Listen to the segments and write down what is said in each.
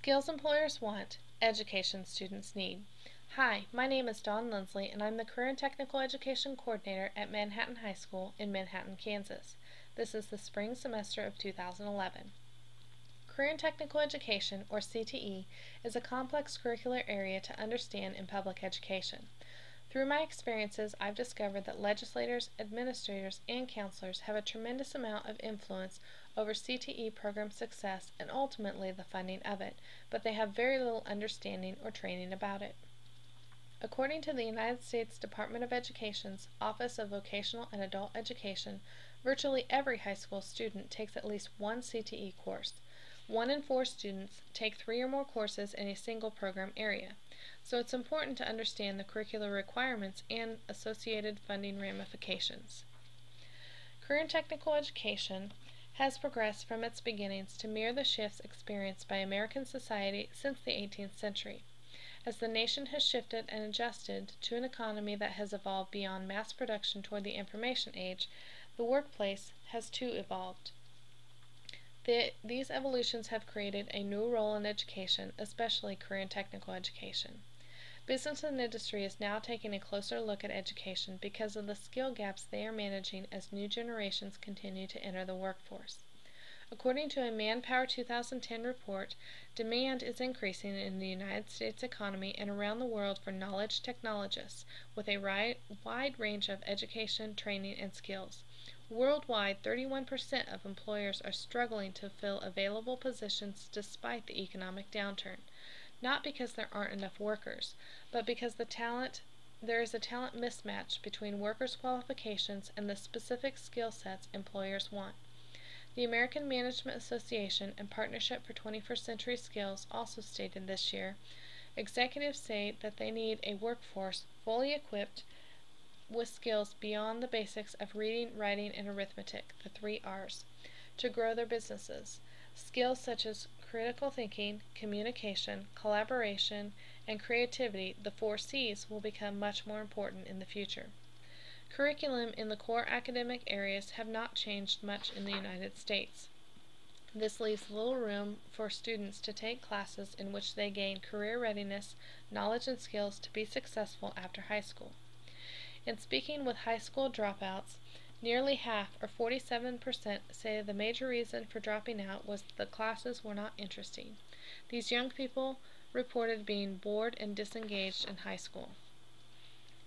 Skills employers want, education students need. Hi, my name is Dawn Lindsley, and I'm the Career and Technical Education Coordinator at Manhattan High School in Manhattan, Kansas. This is the spring semester of 2011. Career and Technical Education, or CTE, is a complex curricular area to understand in public education. Through my experiences, I've discovered that legislators, administrators, and counselors have a tremendous amount of influence over CTE program success and ultimately the funding of it, but they have very little understanding or training about it. According to the United States Department of Education's Office of Vocational and Adult Education, virtually every high school student takes at least one CTE course. 1 in 4 students take 3 or more courses in a single program area, so it's important to understand the curricular requirements and associated funding ramifications. Career and technical education has progressed from its beginnings to mirror the shifts experienced by American society since the 18th century. As the nation has shifted and adjusted to an economy that has evolved beyond mass production toward the information age, the workplace has too evolved. These evolutions have created a new role in education, especially career and technical education. Business and industry is now taking a closer look at education because of the skill gaps they are managing as new generations continue to enter the workforce. According to a Manpower 2010 report, demand is increasing in the United States economy and around the world for knowledge technologists with a wide range of education, training, and skills. Worldwide, 31% of employers are struggling to fill available positions despite the economic downturn, not because there aren't enough workers, but because there is a talent mismatch between workers' qualifications and the specific skill sets employers want. The American Management Association and Partnership for 21st Century Skills also stated this year, executives say that they need a workforce fully equipped with skills beyond the basics of reading, writing, and arithmetic, the 3 R's, to grow their businesses. Skills such as critical thinking, communication, collaboration, and creativity, the 4 C's, will become much more important in the future. Curriculum in the core academic areas have not changed much in the United States. This leaves little room for students to take classes in which they gain career readiness, knowledge, and skills to be successful after high school. In speaking with high school dropouts, nearly half, or 47%, say the major reason for dropping out was the classes were not interesting. These young people reported being bored and disengaged in high school.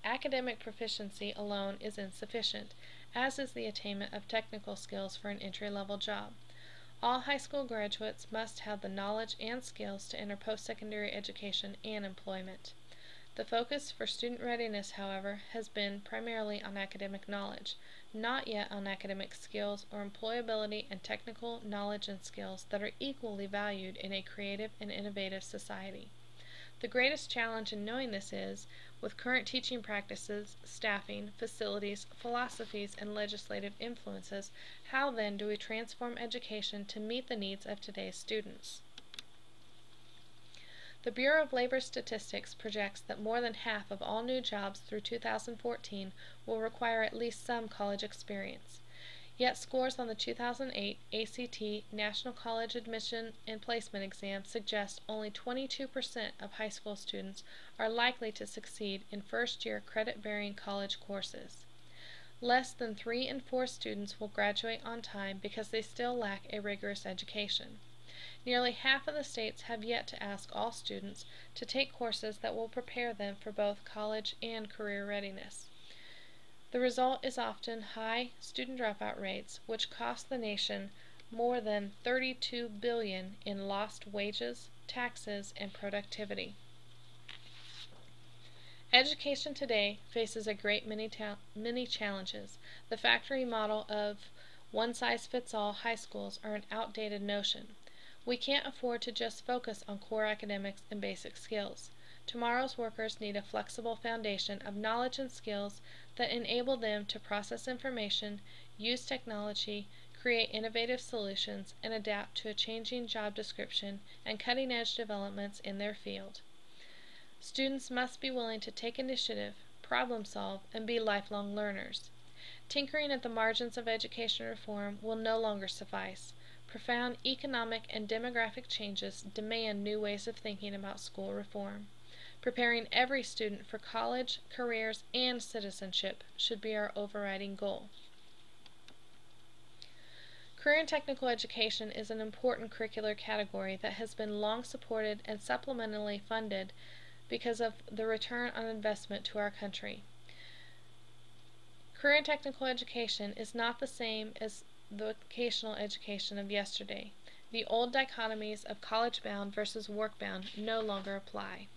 Academic proficiency alone is insufficient, as is the attainment of technical skills for an entry-level job. All high school graduates must have the knowledge and skills to enter post-secondary education and employment. The focus for student readiness, however, has been primarily on academic knowledge, not yet on academic skills or employability and technical knowledge and skills that are equally valued in a creative and innovative society. The greatest challenge in knowing this is, with current teaching practices, staffing, facilities, philosophies, and legislative influences, how then do we transform education to meet the needs of today's students? The Bureau of Labor Statistics projects that more than half of all new jobs through 2014 will require at least some college experience. Yet scores on the 2008 ACT National College Admission and Placement Exam suggest only 22% of high school students are likely to succeed in first-year credit-bearing college courses. Less than 3 in 4 students will graduate on time because they still lack a rigorous education. Nearly half of the states have yet to ask all students to take courses that will prepare them for both college and career readiness. The result is often high student dropout rates, which cost the nation more than $32 billion in lost wages, taxes, and productivity. Education today faces a great many challenges. The factory model of one-size-fits-all high schools are an outdated notion. We can't afford to just focus on core academics and basic skills. Tomorrow's workers need a flexible foundation of knowledge and skills that enable them to process information, use technology, create innovative solutions, and adapt to a changing job description and cutting-edge developments in their field. Students must be willing to take initiative, problem solve, and be lifelong learners. Tinkering at the margins of education reform will no longer suffice. Profound economic and demographic changes demand new ways of thinking about school reform. Preparing every student for college, careers, and citizenship should be our overriding goal. Career and technical education is an important curricular category that has been long supported and supplementally funded because of the return on investment to our country. Career and technical education is not the same as the vocational education of yesterday. The old dichotomies of college-bound versus work-bound no longer apply.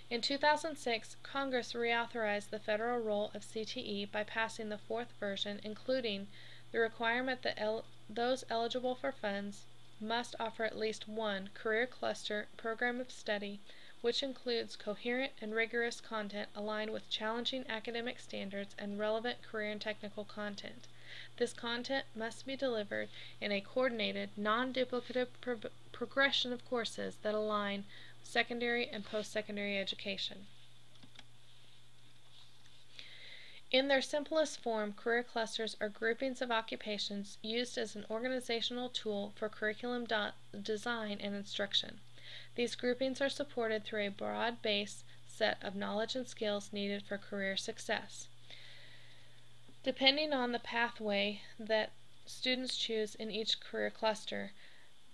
In 2006, Congress reauthorized the federal role of CTE by passing the fourth version, including the requirement that those eligible for funds must offer at least one career cluster program of study, which includes coherent and rigorous content aligned with challenging academic standards and relevant career and technical content. This content must be delivered in a coordinated, non-duplicative progression of courses that align secondary and post-secondary education. In their simplest form, career clusters are groupings of occupations used as an organizational tool for curriculum design and instruction. These groupings are supported through a broad-based set of knowledge and skills needed for career success. Depending on the pathway that students choose in each career cluster,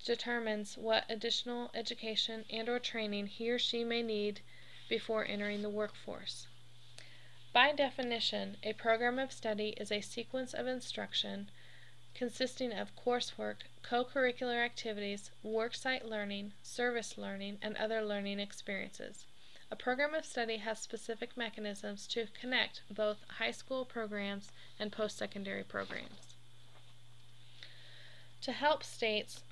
determines what additional education and/or training he or she may need before entering the workforce. By definition, a program of study is a sequence of instruction consisting of coursework, co-curricular activities, worksite learning, service learning, and other learning experiences. A program of study has specific mechanisms to connect both high school programs and post-secondary programs. To help states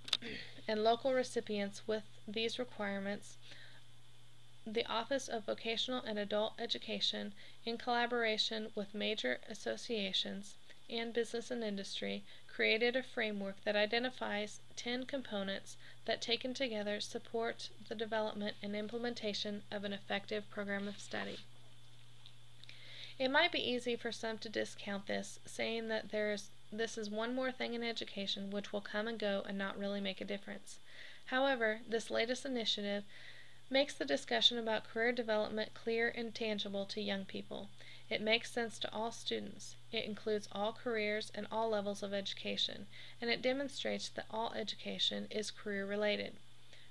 and local recipients with these requirements, the Office of Vocational and Adult Education, in collaboration with major associations and business and industry, created a framework that identifies 10 components that, taken together, support the development and implementation of an effective program of study. It might be easy for some to discount this, saying that this is one more thing in education which will come and go and not really make a difference. However, this latest initiative makes the discussion about career development clear and tangible to young people. It makes sense to all students. It includes all careers and all levels of education, and it demonstrates that all education is career-related.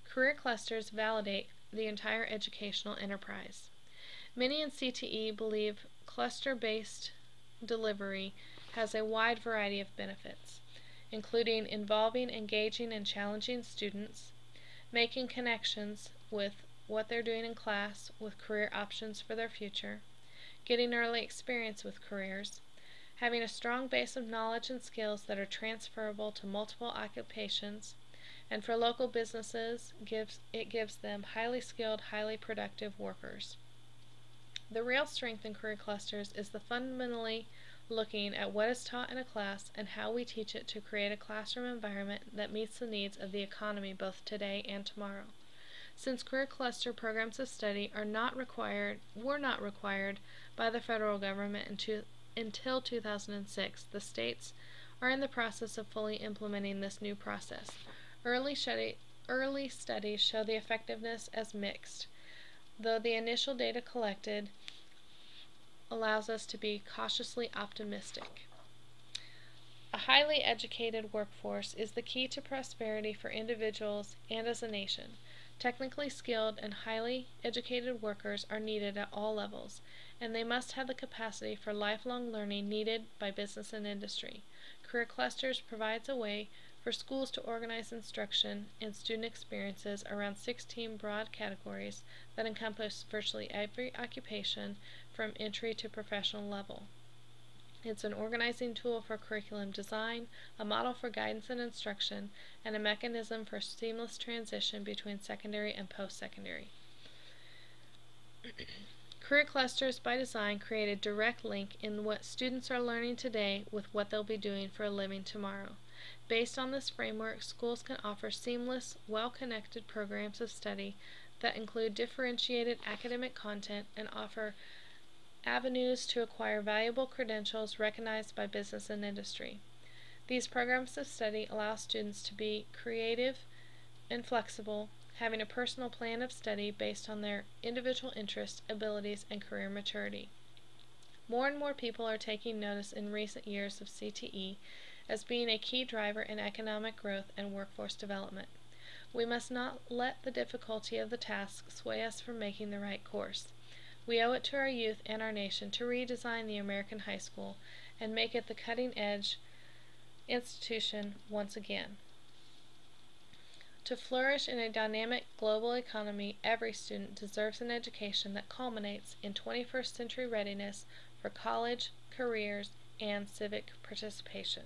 Career clusters validate the entire educational enterprise. Many in CTE believe cluster-based delivery has a wide variety of benefits, including involving, engaging, and challenging students, making connections with what they're doing in class with career options for their future, getting early experience with careers, having a strong base of knowledge and skills that are transferable to multiple occupations, and for local businesses, it gives them highly skilled, highly productive workers. The real strength in career clusters is the fundamentally looking at what is taught in a class and how we teach it to create a classroom environment that meets the needs of the economy both today and tomorrow. Since career cluster programs of study were not required by the federal government until 2006, the states are in the process of fully implementing this new process. Early studies show the effectiveness as mixed, though the initial data collected allows us to be cautiously optimistic. A highly educated workforce is the key to prosperity for individuals and as a nation. Technically skilled and highly educated workers are needed at all levels, and they must have the capacity for lifelong learning needed by business and industry. Career clusters provides a way for schools to organize instruction and student experiences around 16 broad categories that encompass virtually every occupation from entry to professional level. It's an organizing tool for curriculum design, a model for guidance and instruction, and a mechanism for seamless transition between secondary and post-secondary. Career clusters by design create a direct link in what students are learning today with what they'll be doing for a living tomorrow. Based on this framework, schools can offer seamless, well-connected programs of study that include differentiated academic content and offer avenues to acquire valuable credentials recognized by business and industry. These programs of study allow students to be creative and flexible, having a personal plan of study based on their individual interests, abilities, and career maturity. More and more people are taking notice in recent years of CTE as being a key driver in economic growth and workforce development. We must not let the difficulty of the task sway us from making the right course. We owe it to our youth and our nation to redesign the American high school and make it the cutting-edge institution once again. To flourish in a dynamic global economy, every student deserves an education that culminates in 21st century readiness for college, careers, and civic participation.